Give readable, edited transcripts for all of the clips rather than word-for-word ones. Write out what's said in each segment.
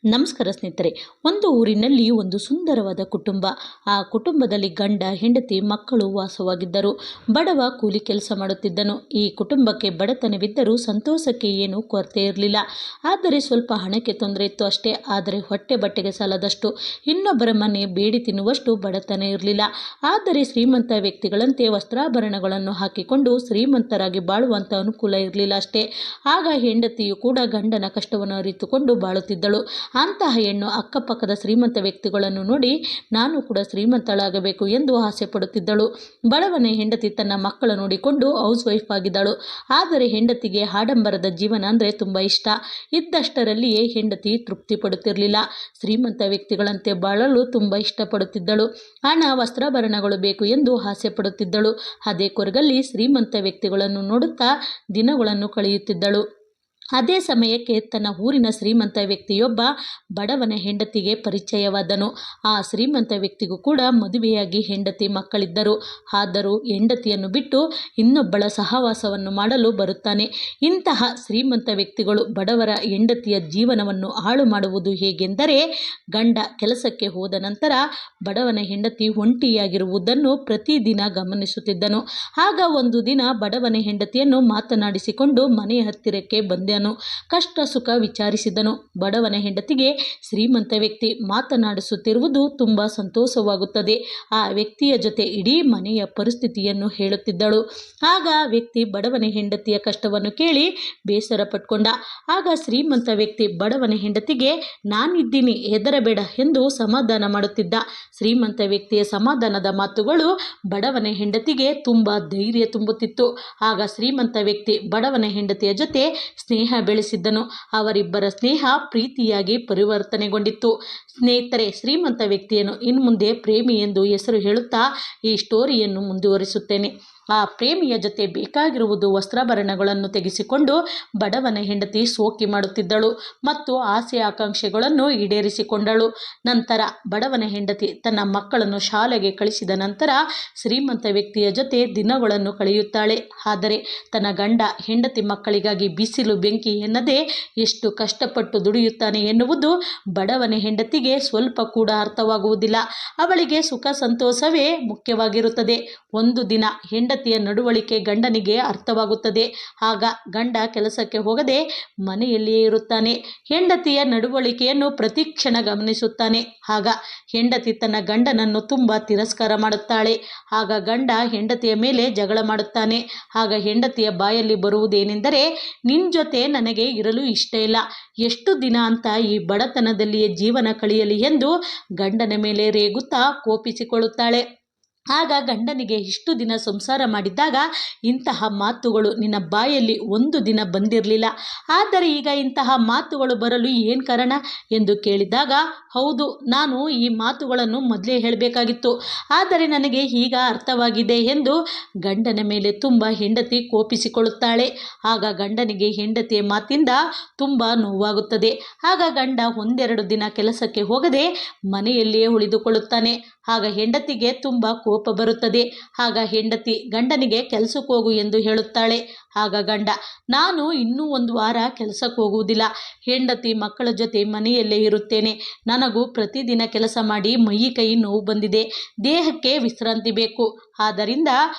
ನಮಸ್ಕಾರ ಸ್ನೇಹಿತರೆ. ಒಂದು ಊರಿನಲ್ಲಿ ಒಂದು ಸುಂದರವಾದ ಕುಟುಂಬ. ಆ ಕುಟುಂಬದಲ್ಲಿ ಗಂಡ, ಹೆಂಡತಿ, ಮಕ್ಕಳು ವಾಸವಾಗಿದ್ದರು. ಬಡವ ಕೂಲಿ ಕೆಲಸ ಮಾಡುತ್ತಿದ್ದನು. ಈ ಕುಟುಂಬಕ್ಕೆ ಬಡತನವಿದ್ದರೂ ಸಂತೋಷಕ್ಕೆ ಏನೂ ಕೊರತೆ ಇರಲಿಲ್ಲ. ಆದರೆ ಸ್ವಲ್ಪ ಹಣಕ್ಕೆ ತೊಂದರೆ ಇತ್ತು ಅಷ್ಟೇ. ಆದರೆ ಹೊಟ್ಟೆ ಬಟ್ಟೆಗೆ ಸಾಲದಷ್ಟು, ಇನ್ನೊಬ್ಬರ ಮನೆ ಬೇಡಿ ತಿನ್ನುವಷ್ಟು ಬಡತನ ಇರಲಿಲ್ಲ. ಆದರೆ ಶ್ರೀಮಂತ ವ್ಯಕ್ತಿಗಳಂತೆ ವಸ್ತ್ರಾಭರಣಗಳನ್ನು ಹಾಕಿಕೊಂಡು ಶ್ರೀಮಂತರಾಗಿ ಬಾಳುವಂಥ ಅನುಕೂಲ ಇರಲಿಲ್ಲ ಅಷ್ಟೇ. ಆಗ ಹೆಂಡತಿಯು ಕೂಡ ಗಂಡನ ಕಷ್ಟವನ್ನು ಅರಿತುಕೊಂಡು ಬಾಳುತ್ತಿದ್ದಳು. ಅಂತಹ ಹೆಣ್ಣು ಅಕ್ಕಪಕ್ಕದ ಶ್ರೀಮಂತ ವ್ಯಕ್ತಿಗಳನ್ನು ನೋಡಿ ನಾನು ಕೂಡ ಶ್ರೀಮಂತಳಾಗಬೇಕು ಎಂದು ಆಸೆ ಪಡುತ್ತಿದ್ದಳು. ಬಡವನ ಹೆಂಡತಿ ತನ್ನ ಮಕ್ಕಳ ನೋಡಿಕೊಂಡು ಹೌಸ್ ವೈಫ್ ಆಗಿದ್ದಳು. ಆದರೆ ಹೆಂಡತಿಗೆ ಆಡಂಬರದ ಜೀವನ ಅಂದರೆ ತುಂಬ ಇಷ್ಟ. ಇದ್ದಷ್ಟರಲ್ಲಿಯೇ ಹೆಂಡತಿ ತೃಪ್ತಿ ಪಡುತ್ತಿರಲಿಲ್ಲ. ಶ್ರೀಮಂತ ವ್ಯಕ್ತಿಗಳಂತೆ ಬಾಳಲು ತುಂಬ ಇಷ್ಟಪಡುತ್ತಿದ್ದಳು. ಹಣ, ವಸ್ತ್ರಾಭರಣಗಳು ಬೇಕು ಎಂದು ಆಸೆ ಪಡುತ್ತಿದ್ದಳು. ಅದೇ ಕೊರಗಲ್ಲಿ ಶ್ರೀಮಂತ ವ್ಯಕ್ತಿಗಳನ್ನು ನೋಡುತ್ತಾ ದಿನಗಳನ್ನು ಕಳೆಯುತ್ತಿದ್ದಳು. ಅದೇ ಸಮಯಕ್ಕೆ ತನ್ನ ಊರಿನ ಶ್ರೀಮಂತ ವ್ಯಕ್ತಿಯೊಬ್ಬ ಬಡವನ ಹೆಂಡತಿಗೆ ಪರಿಚಯವಾದನು. ಆ ಶ್ರೀಮಂತ ವ್ಯಕ್ತಿಗೂ ಕೂಡ ಮದುವೆಯಾಗಿ ಹೆಂಡತಿ ಮಕ್ಕಳಿದ್ದರು. ಆದರೂ ಹೆಂಡತಿಯನ್ನು ಬಿಟ್ಟು ಇನ್ನೊಬ್ಬಳ ಸಹವಾಸವನ್ನು ಮಾಡಲು ಬರುತ್ತಾನೆ. ಇಂತಹ ಶ್ರೀಮಂತ ವ್ಯಕ್ತಿಗಳು ಬಡವರ ಹೆಂಡತಿಯ ಜೀವನವನ್ನು ಹಾಳು ಮಾಡುವುದು ಹೇಗೆಂದರೆ, ಗಂಡ ಕೆಲಸಕ್ಕೆ ಹೋದ ನಂತರ ಬಡವನ ಹೆಂಡತಿ ಒಂಟಿಯಾಗಿರುವುದನ್ನು ಪ್ರತಿದಿನ ಗಮನಿಸುತ್ತಿದ್ದನು. ಆಗ ಒಂದು ದಿನ ಬಡವನ ಹೆಂಡತಿಯನ್ನು ಮಾತನಾಡಿಸಿಕೊಂಡು ಮನೆಯ ಹತ್ತಿರಕ್ಕೆ ಬಂದನು. ಕಷ್ಟ ಸುಖ ವಿಚಾರಿಸಿದನು. ಬಡವನ ಹೆಂಡತಿಗೆ ಶ್ರೀಮಂತ ವ್ಯಕ್ತಿ ಮಾತನಾಡಿಸುತ್ತಿರುವುದು ತುಂಬ ಸಂತೋಷವಾಗುತ್ತದೆ. ಆ ವ್ಯಕ್ತಿಯ ಜೊತೆ ಇಡೀ ಮನೆಯ ಪರಿಸ್ಥಿತಿಯನ್ನು ಹೇಳುತ್ತಿದ್ದಳು. ಆಗ ಆ ವ್ಯಕ್ತಿ ಬಡವನ ಹೆಂಡತಿಯ ಕಷ್ಟವನ್ನು ಕೇಳಿ ಬೇಸರ ಪಟ್ಕೊಂಡ. ಆಗ ಶ್ರೀಮಂತ ವ್ಯಕ್ತಿ ಬಡವನ ಹೆಂಡತಿಗೆ ನಾನಿದ್ದೀನಿ, ಹೆದರಬೇಡ ಎಂದು ಸಮಾಧಾನ ಮಾಡುತ್ತಿದ್ದ. ಶ್ರೀಮಂತ ವ್ಯಕ್ತಿಯ ಸಮಾಧಾನದ ಮಾತುಗಳು ಬಡವನ ಹೆಂಡತಿಗೆ ತುಂಬ ಧೈರ್ಯ ತುಂಬುತ್ತಿತ್ತು. ಆಗ ಶ್ರೀಮಂತ ವ್ಯಕ್ತಿ ಬಡವನ ಹೆಂಡತಿಯ ಜೊತೆ ಸ್ನೇಹ ಬೆಳೆಸಿದ್ದನು. ಅವರಿಬ್ಬರ ಸ್ನೇಹ ಪ್ರೀತಿಯಾಗಿ ಪರಿವರ್ತನೆಗೊಂಡಿತ್ತು. ಸ್ನೇಹಿತರೆ, ಶ್ರೀಮಂತ ವ್ಯಕ್ತಿಯನ್ನು ಇನ್ಮುಂದೆ ಪ್ರೇಮಿ ಎಂದು ಹೆಸರು ಹೇಳುತ್ತಾ ಈ ಸ್ಟೋರಿಯನ್ನು ಮುಂದುವರಿಸುತ್ತೇನೆ. ಆ ಪ್ರೇಮಿಯ ಜೊತೆ ಬೇಕಾಗಿರುವುದು ವಸ್ತ್ರಾಭರಣಗಳನ್ನು ತೆಗೆಸಿಕೊಂಡು ಬಡವನ ಹೆಂಡತಿ ಶೋಕಿ ಮಾಡುತ್ತಿದ್ದಳು ಮತ್ತು ಆಸೆ ಆಕಾಂಕ್ಷೆಗಳನ್ನು ಈಡೇರಿಸಿಕೊಂಡಳು. ನಂತರ ಬಡವನ ಹೆಂಡತಿ ತನ್ನ ಮಕ್ಕಳನ್ನು ಶಾಲೆಗೆ ಕಳಿಸಿದ ನಂತರ ಶ್ರೀಮಂತ ವ್ಯಕ್ತಿಯ ಜೊತೆ ದಿನಗಳನ್ನು ಕಳೆಯುತ್ತಾಳೆ. ಆದರೆ ತನ್ನ ಗಂಡ ಹೆಂಡತಿ ಮಕ್ಕಳಿಗಾಗಿ ಬಿಸಿಲು ಬೆಂಕಿ ಎನ್ನದೇ ಎಷ್ಟು ಕಷ್ಟಪಟ್ಟು ದುಡಿಯುತ್ತಾನೆ ಎನ್ನುವುದು ಬಡವನ ಹೆಂಡತಿಗೆ ಸ್ವಲ್ಪ ಕೂಡ ಅರ್ಥವಾಗುವುದಿಲ್ಲ. ಅವಳಿಗೆ ಸುಖ ಸಂತೋಷವೇ ಮುಖ್ಯವಾಗಿರುತ್ತದೆ. ಒಂದು ದಿನ ಹೆಂಡತಿಯ ನಡವಳಿಕೆ ಗಂಡನಿಗೆ ಅರ್ಥವಾಗುತ್ತದೆ. ಆಗ ಗಂಡ ಕೆಲಸಕ್ಕೆ ಹೋಗದೆ ಮನೆಯಲ್ಲಿಯೇ ಇರುತ್ತಾನೆ. ಹೆಂಡತಿಯ ನಡವಳಿಕೆಯನ್ನು ಪ್ರತಿಕ್ಷಣ ಗಮನಿಸುತ್ತಾನೆ. ಆಗ ಹೆಂಡತಿ ತನ್ನ ಗಂಡನನ್ನು ತುಂಬ ತಿರಸ್ಕಾರ ಮಾಡುತ್ತಾಳೆ. ಆಗ ಗಂಡ ಹೆಂಡತಿಯ ಮೇಲೆ ಜಗಳ ಮಾಡುತ್ತಾನೆ. ಆಗ ಹೆಂಡತಿಯ ಬಾಯಲ್ಲಿ ಬರುವುದೇನೆಂದರೆ, ನಿನ್ನ ಜೊತೆ ನನಗೆ ಇರಲು ಇಷ್ಟ ಇಲ್ಲ, ಎಷ್ಟು ದಿನ ಅಂತ ಈ ಬಡತನದಲ್ಲಿಯೇ ಜೀವನ ಕಳೆಯಲಿ ಎಂದು ಗಂಡನ ಮೇಲೆ ರೇಗುತ್ತಾ ಕೋಪಿಸಿಕೊಳ್ಳುತ್ತಾಳೆ. ಆಗ ಗಂಡನಿಗೆ ಇಷ್ಟು ದಿನ ಸಂಸಾರ ಮಾಡಿದ್ದಾಗ ಇಂತಹ ಮಾತುಗಳು ನಿನ್ನ ಬಾಯಲ್ಲಿ ಒಂದು ದಿನ ಬಂದಿರಲಿಲ್ಲ, ಆದರೆ ಈಗ ಇಂತಹ ಮಾತುಗಳು ಬರಲು ಏನು ಕಾರಣ ಎಂದು ಕೇಳಿದಾಗ, ಹೌದು, ನಾನು ಈ ಮಾತುಗಳನ್ನು ಮೊದಲೇ ಹೇಳಬೇಕಾಗಿತ್ತು, ಆದರೆ ನನಗೆ ಈಗ ಅರ್ಥವಾಗಿದೆ ಎಂದು ಗಂಡನ ಮೇಲೆ ತುಂಬ ಹೆಂಡತಿ ಕೋಪಿಸಿಕೊಳ್ಳುತ್ತಾಳೆ. ಆಗ ಗಂಡನಿಗೆ ಹೆಂಡತಿಯ ಮಾತಿಂದ ತುಂಬ ನೋವಾಗುತ್ತದೆ. ಆಗ ಗಂಡ ಒಂದೆರಡು ದಿನ ಕೆಲಸಕ್ಕೆ ಹೋಗದೆ ಮನೆಯಲ್ಲಿಯೇ ಉಳಿದುಕೊಳ್ಳುತ್ತಾನೆ. ಆಗ ಹೆಂಡತಿಗೆ ತುಂಬ ಕೋಪ ಬರುತ್ತದೆ. ಆಗ ಹೆಂಡತಿ ಗಂಡನಿಗೆ ಕೆಲಸಕ್ಕೆ ಹೋಗು ಎಂದು ಹೇಳುತ್ತಾಳೆ. ಆಗ ಗಂಡ, ನಾನು ಇನ್ನೂ ಒಂದು ವಾರ ಕೆಲಸಕ್ಕೆ ಹೋಗುವುದಿಲ್ಲ, ಹೆಂಡತಿ ಮಕ್ಕಳ ಜೊತೆ ಮನೆಯಲ್ಲೇ ಇರುತ್ತೇನೆ, ನನಗೂ ಪ್ರತಿದಿನ ಕೆಲಸ ಮಾಡಿ ಮೈ ಕೈ ನೋವು ಬಂದಿದೆ, ದೇಹಕ್ಕೆ ವಿಶ್ರಾಂತಿ ಬೇಕು, ಆದ್ದರಿಂದ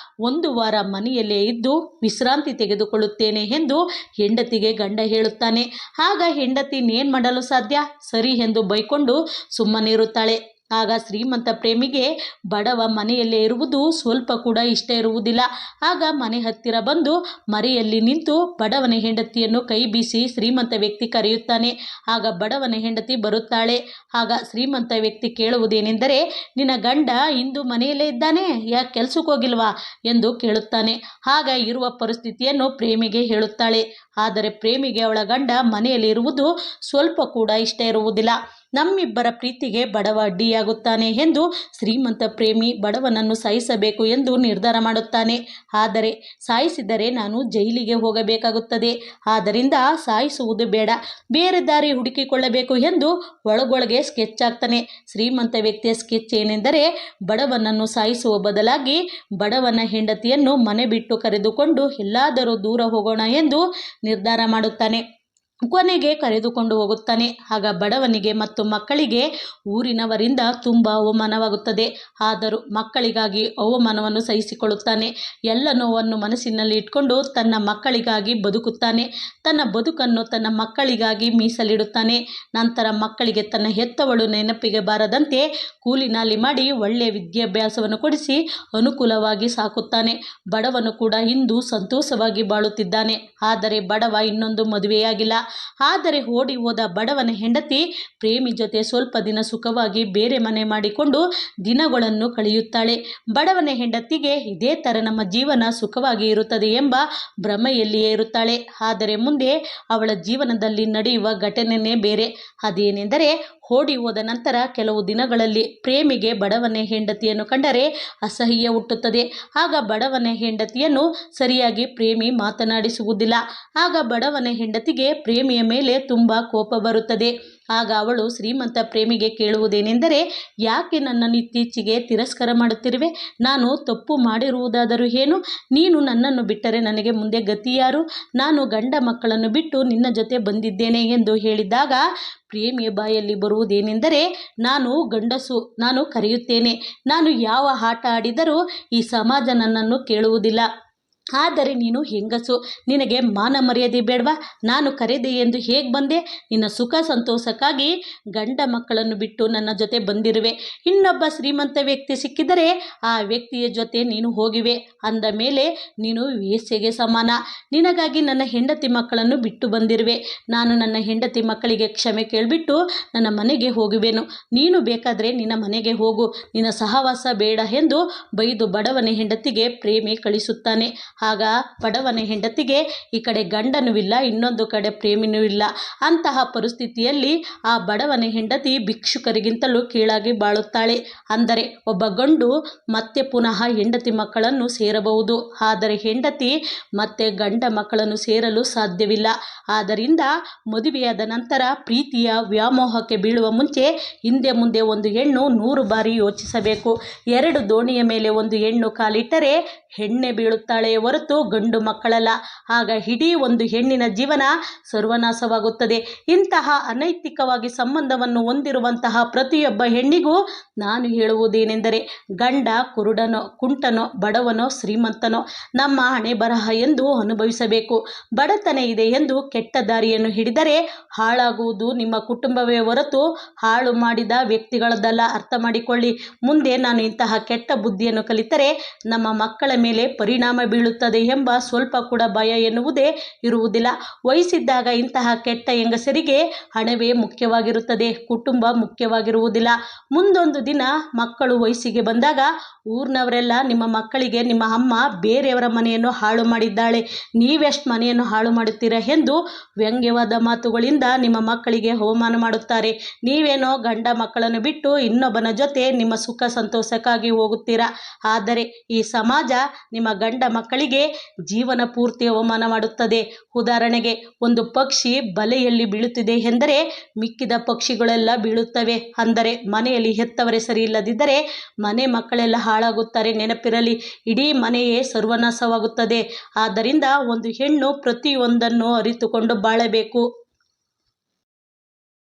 ಒಂದು ವಾರ ಮನೆಯಲ್ಲೇ ಇದ್ದು ವಿಶ್ರಾಂತಿ ತೆಗೆದುಕೊಳ್ಳುತ್ತೇನೆ ಎಂದು ಹೆಂಡತಿಗೆ ಗಂಡ ಹೇಳುತ್ತಾನೆ. ಆಗ ಹೆಂಡತಿ ಇನ್ನೇನು ಮಾಡಲು ಸಾಧ್ಯ, ಸರಿ ಎಂದು ಬೈಕೊಂಡು ಸುಮ್ಮನಿರುತ್ತಾಳೆ. ಆಗ ಶ್ರೀಮಂತ ಪ್ರೇಮಿಗೆ ಬಡವ ಮನೆಯಲ್ಲೇ ಇರುವುದು ಸ್ವಲ್ಪ ಕೂಡ ಇಷ್ಟ ಇರುವುದಿಲ್ಲ. ಆಗ ಮನೆ ಹತ್ತಿರ ಬಂದು ಮರೆಯಲ್ಲಿ ನಿಂತು ಬಡವನ ಹೆಂಡತಿಯನ್ನು ಕೈ ಬೀಸಿ ಶ್ರೀಮಂತ ವ್ಯಕ್ತಿ ಕರೆಯುತ್ತಾನೆ. ಆಗ ಬಡವನ ಹೆಂಡತಿ ಬರುತ್ತಾಳೆ. ಆಗ ಶ್ರೀಮಂತ ವ್ಯಕ್ತಿ ಕೇಳುವುದೇನೆಂದರೆ, ನಿನ್ನ ಗಂಡ ಇಂದು ಮನೆಯಲ್ಲೇ ಇದ್ದಾನೆ, ಯಾಕೆ ಕೆಲಸಕ್ಕೆ ಹೋಗಿಲ್ವಾ ಎಂದು ಕೇಳುತ್ತಾನೆ. ಆಗ ಇರುವ ಪರಿಸ್ಥಿತಿಯನ್ನು ಪ್ರೇಮಿಗೆ ಹೇಳುತ್ತಾಳೆ. ಆದರೆ ಪ್ರೇಮಿಗೆ ಅವಳ ಗಂಡ ಮನೆಯಲ್ಲಿ ಇರುವುದು ಸ್ವಲ್ಪ ಕೂಡ ಇಷ್ಟ ಇರುವುದಿಲ್ಲ. ನಮ್ಮಿಬ್ಬರ ಪ್ರೀತಿಗೆ ಬಡವ ಅಡ್ಡಿಯಾಗುತ್ತಾನೆ ಎಂದು ಶ್ರೀಮಂತ ಪ್ರೇಮಿ ಬಡವನನ್ನು ಸಾಯಿಸಬೇಕು ಎಂದು ನಿರ್ಧಾರ ಮಾಡುತ್ತಾನೆ. ಆದರೆ ಸಾಯಿಸಿದರೆ ನಾನು ಜೈಲಿಗೆ ಹೋಗಬೇಕಾಗುತ್ತದೆ, ಆದ್ದರಿಂದ ಸಾಯಿಸುವುದು ಬೇಡ, ಬೇರೆ ದಾರಿ ಹುಡುಕಿಕೊಳ್ಳಬೇಕು ಎಂದು ಒಳಗೊಳಗೆ ಸ್ಕೆಚ್ ಆಗ್ತಾನೆ. ಶ್ರೀಮಂತ ವ್ಯಕ್ತಿಯ ಸ್ಕೆಚ್ ಏನೆಂದರೆ, ಬಡವನನ್ನು ಸಾಯಿಸುವ ಬದಲಾಗಿ ಬಡವನ ಹೆಂಡತಿಯನ್ನು ಮನೆ ಬಿಟ್ಟು ಕರೆದುಕೊಂಡು ಎಲ್ಲಾದರೂ ದೂರ ಹೋಗೋಣ ಎಂದು ನಿರ್ಧಾರ ಮಾಡುತ್ತಾನೆ. ಕೊನೆಗೆ ಕರೆದುಕೊಂಡು ಹೋಗುತ್ತಾನೆ. ಆಗ ಬಡವನಿಗೆ ಮತ್ತು ಮಕ್ಕಳಿಗೆ ಊರಿನವರಿಂದ ತುಂಬ ಅವಮಾನವಾಗುತ್ತದೆ. ಆದರೂ ಮಕ್ಕಳಿಗಾಗಿ ಅವಮಾನವನ್ನು ಸಹಿಸಿಕೊಳ್ಳುತ್ತಾನೆ. ಎಲ್ಲ ನೋವನ್ನು ಮನಸ್ಸಿನಲ್ಲಿ ಇಟ್ಕೊಂಡು ತನ್ನ ಮಕ್ಕಳಿಗಾಗಿ ಬದುಕುತ್ತಾನೆ. ತನ್ನ ಬದುಕನ್ನು ತನ್ನ ಮಕ್ಕಳಿಗಾಗಿ ಮೀಸಲಿಡುತ್ತಾನೆ. ನಂತರ ಮಕ್ಕಳಿಗೆ ತನ್ನ ಹೆತ್ತವಳು ನೆನಪಿಗೆ ಬಾರದಂತೆ ಕೂಲಿ ನಾಲಿ ಮಾಡಿ ಒಳ್ಳೆಯ ವಿದ್ಯಾಭ್ಯಾಸವನ್ನು ಕೊಡಿಸಿ ಅನುಕೂಲವಾಗಿ ಸಾಕುತ್ತಾನೆ. ಬಡವನು ಕೂಡ ಇಂದು ಸಂತೋಷವಾಗಿ ಬಾಳುತ್ತಿದ್ದಾನೆ. ಆದರೆ ಬಡವ ಇನ್ನೊಂದು ಮದುವೆಯಾಗಿಲ್ಲ. ಆದರೆ ಓಡಿ ಹೋದ ಬಡವನ ಹೆಂಡತಿ ಪ್ರೇಮಿ ಜೊತೆ ಸ್ವಲ್ಪ ದಿನ ಸುಖವಾಗಿ ಬೇರೆ ಮನೆ ಮಾಡಿಕೊಂಡು ದಿನಗಳನ್ನು ಕಳೆಯುತ್ತಾಳೆ. ಬಡವನ ಹೆಂಡತಿಗೆ ಇದೇ ಥರ ನಮ್ಮ ಜೀವನ ಸುಖವಾಗಿ ಇರುತ್ತದೆ ಎಂಬ ಭ್ರಮೆಯಲ್ಲಿಯೇ ಇರುತ್ತಾಳೆ. ಆದರೆ ಮುಂದೆ ಅವಳ ಜೀವನದಲ್ಲಿ ನಡೆಯುವ ಘಟನೆಯೇ ಬೇರೆ. ಅದೇನೆಂದರೆ, ಓಡಿ ಹೋದ ನಂತರ ಕೆಲವು ದಿನಗಳಲ್ಲಿ ಪ್ರೇಮಿಗೆ ಬಡವನ ಹೆಂಡತಿಯನ್ನು ಕಂಡರೆ ಅಸಹ್ಯ ಹುಟ್ಟುತ್ತದೆ. ಆಗ ಬಡವನ ಹೆಂಡತಿಯನ್ನು ಸರಿಯಾಗಿ ಪ್ರೇಮಿ ಮಾತನಾಡಿಸುವುದಿಲ್ಲ. ಆಗ ಬಡವನ ಹೆಂಡತಿಗೆ ಪ್ರೇಮಿಯ ಮೇಲೆ ತುಂಬ ಕೋಪ ಬರುತ್ತದೆ. ಆಗ ಅವಳು ಶ್ರೀಮಂತ ಪ್ರೇಮಿಗೆ ಕೇಳುವುದೇನೆಂದರೆ, ಯಾಕೆ ನನ್ನನ್ನು ಇತ್ತೀಚೆಗೆ ತಿರಸ್ಕಾರ ಮಾಡುತ್ತಿರುವೆ? ನಾನು ತಪ್ಪು ಮಾಡಿರುವುದಾದರೂ ಏನು? ನೀನು ನನ್ನನ್ನು ಬಿಟ್ಟರೆ ನನಗೆ ಮುಂದೆ ಗತಿ ಯಾರು? ನಾನು ಗಂಡ ಮಕ್ಕಳನ್ನು ಬಿಟ್ಟು ನಿನ್ನ ಜೊತೆ ಬಂದಿದ್ದೇನೆ ಎಂದು ಹೇಳಿದಾಗ ಪ್ರೇಮಿಯ ಬಾಯಲ್ಲಿ ಬರುವುದೇನೆಂದರೆ, ನಾನು ಗಂಡಸು, ನಾನು ಕರೆಯುತ್ತೇನೆ. ನಾನು ಯಾವ ಆಟ ಆಡಿದರೂ ಈ ಸಮಾಜ ನನ್ನನ್ನು ಕೇಳುವುದಿಲ್ಲ. ಆದರೆ ನೀನು ಹೆಂಗಸು, ನಿನಗೆ ಮಾನ ಮರ್ಯಾದೆ ಬೇಡವಾ? ನಾನು ಕರೆದೆ ಎಂದು ಹೇಗೆ ಬಂದೆ? ನಿನ್ನ ಸುಖ ಸಂತೋಷಕ್ಕಾಗಿ ಗಂಡ ಮಕ್ಕಳನ್ನು ಬಿಟ್ಟು ನನ್ನ ಜೊತೆ ಬಂದಿರುವೆ. ಇನ್ನೊಬ್ಬ ಶ್ರೀಮಂತ ವ್ಯಕ್ತಿ ಸಿಕ್ಕಿದರೆ ಆ ವ್ಯಕ್ತಿಯ ಜೊತೆ ನೀನು ಹೋಗಿವೆ. ಅಂದ ಮೇಲೆ ನೀನು ವೇಶ್ಯೆಗೆ ಸಮಾನ. ನಿನಗಾಗಿ ನನ್ನ ಹೆಂಡತಿ ಮಕ್ಕಳನ್ನು ಬಿಟ್ಟು ಬಂದಿರುವೆ. ನಾನು ನನ್ನ ಹೆಂಡತಿ ಮಕ್ಕಳಿಗೆ ಕ್ಷಮೆ ಕೇಳಿಬಿಟ್ಟು ನನ್ನ ಮನೆಗೆ ಹೋಗುವೆನು. ನೀನು ಬೇಕಾದರೆ ನಿನ್ನ ಮನೆಗೆ ಹೋಗು, ನಿನ್ನ ಸಹವಾಸ ಬೇಡ ಎಂದು ಬೈದು ಬಡವನ ಹೆಂಡತಿಗೆ ಪ್ರೇಮಿ ಕಳಿಸುತ್ತಾನೆ. ಆಗ ಬಡವನ ಹೆಂಡತಿಗೆ ಈ ಕಡೆ ಗಂಡನೂ ಇಲ್ಲ, ಇನ್ನೊಂದು ಕಡೆ ಪ್ರೇಮಿನೂ ಇಲ್ಲ. ಅಂತಹ ಪರಿಸ್ಥಿತಿಯಲ್ಲಿ ಆ ಬಡವನ ಹೆಂಡತಿ ಭಿಕ್ಷುಕರಿಗಿಂತಲೂ ಕೀಳಾಗಿ ಬಾಳುತ್ತಾಳೆ. ಅಂದರೆ ಒಬ್ಬ ಗಂಡು ಮತ್ತೆ ಪುನಃ ಹೆಂಡತಿ ಮಕ್ಕಳನ್ನು ಸೇರಬಹುದು, ಆದರೆ ಹೆಂಡತಿ ಮತ್ತೆ ಗಂಡ ಮಕ್ಕಳನ್ನು ಸೇರಲು ಸಾಧ್ಯವಿಲ್ಲ. ಆದ್ದರಿಂದ ಮದುವೆಯಾದ ನಂತರ ಪ್ರೀತಿಯ ವ್ಯಾಮೋಹಕ್ಕೆ ಬೀಳುವ ಮುಂಚೆ ಹಿಂದೆ ಮುಂದೆ ಒಂದು ಹೆಣ್ಣು 100 ಬಾರಿ ಯೋಚಿಸಬೇಕು. 2 ದೋಣಿಯ ಮೇಲೆ ಒಂದು ಹೆಣ್ಣು ಕಾಲಿಟ್ಟರೆ ಹೆಣ್ಣೆ ಬೀಳುತ್ತಾಳೆ ಹೊರತು ಗಂಡು ಮಕ್ಕಳಲ್ಲ. ಆಗ ಇಡೀ ಒಂದು ಹೆಣ್ಣಿನ ಜೀವನ ಸರ್ವನಾಶವಾಗುತ್ತದೆ. ಇಂತಹ ಅನೈತಿಕವಾಗಿ ಸಂಬಂಧವನ್ನು ಹೊಂದಿರುವಂತಹ ಪ್ರತಿಯೊಬ್ಬ ಹೆಣ್ಣಿಗೂ ನಾನು ಹೇಳುವುದೇನೆಂದರೆ, ಗಂಡ ಕುರುಡನೋ ಕುಂಟನೋ ಬಡವನೋ ಶ್ರೀಮಂತನೋ ನಮ್ಮ ಹಣೆ ಬರಹ ಎಂದು ಅನುಭವಿಸಬೇಕು. ಬಡತನ ಇದೆ ಎಂದು ಕೆಟ್ಟ ದಾರಿಯನ್ನು ಹಿಡಿದರೆ ಹಾಳಾಗುವುದು ನಿಮ್ಮ ಕುಟುಂಬವೇ ಹೊರತು ಹಾಳು ಮಾಡಿದ ವ್ಯಕ್ತಿಗಳದ್ದಲ್ಲ. ಅರ್ಥ ಮಾಡಿಕೊಳ್ಳಿ. ಮುಂದೆ ನಾನು ಇಂತಹ ಕೆಟ್ಟ ಬುದ್ಧಿಯನ್ನು ಕಲಿತರೆ ನಮ್ಮ ಮಕ್ಕಳ ಮೇಲೆ ಪರಿಣಾಮ ಬೀಳುತ್ತದೆ ಎಂಬ ಸ್ವಲ್ಪ ಕೂಡ ಭಯ ಎನ್ನುವುದೇ ಇರುವುದಿಲ್ಲ. ವಯಸ್ಸಿದ್ದಾಗ ಇಂತಹ ಕೆಟ್ಟ ಹೆಂಗಸರಿಗೆ ಹಣವೇ ಮುಖ್ಯವಾಗಿರುತ್ತದೆ, ಕುಟುಂಬ ಮುಖ್ಯವಾಗಿರುವುದಿಲ್ಲ. ಮುಂದೊಂದು ದಿನ ಮಕ್ಕಳು ವಯಸ್ಸಿಗೆ ಬಂದಾಗ ಊರಿನವರೆಲ್ಲ ನಿಮ್ಮ ಮಕ್ಕಳಿಗೆ ನಿಮ್ಮ ಅಮ್ಮ ಬೇರೆಯವರ ಮನೆಯನ್ನು ಹಾಳು ಮಾಡಿದ್ದಾಳೆ, ನೀವೆಷ್ಟು ಮನೆಯನ್ನು ಹಾಳು ಮಾಡುತ್ತೀರಾ ಎಂದು ವ್ಯಂಗ್ಯವಾದ ಮಾತುಗಳಿಂದ ನಿಮ್ಮ ಮಕ್ಕಳಿಗೆ ಅವಮಾನ ಮಾಡುತ್ತಾರೆ. ನೀವೇನೋ ಗಂಡ ಮಕ್ಕಳನ್ನು ಬಿಟ್ಟು ಇನ್ನೊಬ್ಬನ ಜೊತೆ ನಿಮ್ಮ ಸುಖ ಸಂತೋಷಕ್ಕಾಗಿ ಹೋಗುತ್ತೀರಾ. ಆದರೆ ಈ ಸಮಾಜ ನಿಮ್ಮ ಗಂಡ ಮಕ್ಕಳಿಗೆ ಜೀವನ ಪೂರ್ತಿ ಅವಮಾನ ಮಾಡುತ್ತದೆ. ಉದಾಹರಣೆಗೆ, ಒಂದು ಪಕ್ಷಿ ಬಲೆಯಲ್ಲಿ ಬೀಳುತ್ತಿದೆ ಎಂದರೆ ಮಿಕ್ಕಿದ ಪಕ್ಷಿಗಳೆಲ್ಲ ಬೀಳುತ್ತವೆ. ಅಂದರೆ ಮನೆಯಲ್ಲಿ ಹೆತ್ತವರೇ ಸರಿ ಇಲ್ಲದಿದ್ದರೆ ಮನೆ ಮಕ್ಕಳೆಲ್ಲ ಹಾಳಾಗುತ್ತಾರೆ. ನೆನಪಿರಲಿ, ಇಡೀ ಮನೆಯೇ ಸರ್ವನಾಶವಾಗುತ್ತದೆ. ಆದ್ದರಿಂದ ಒಂದು ಹೆಣ್ಣು ಪ್ರತಿಯೊಂದನ್ನು ಅರಿತುಕೊಂಡು ಬಾಳಬೇಕು.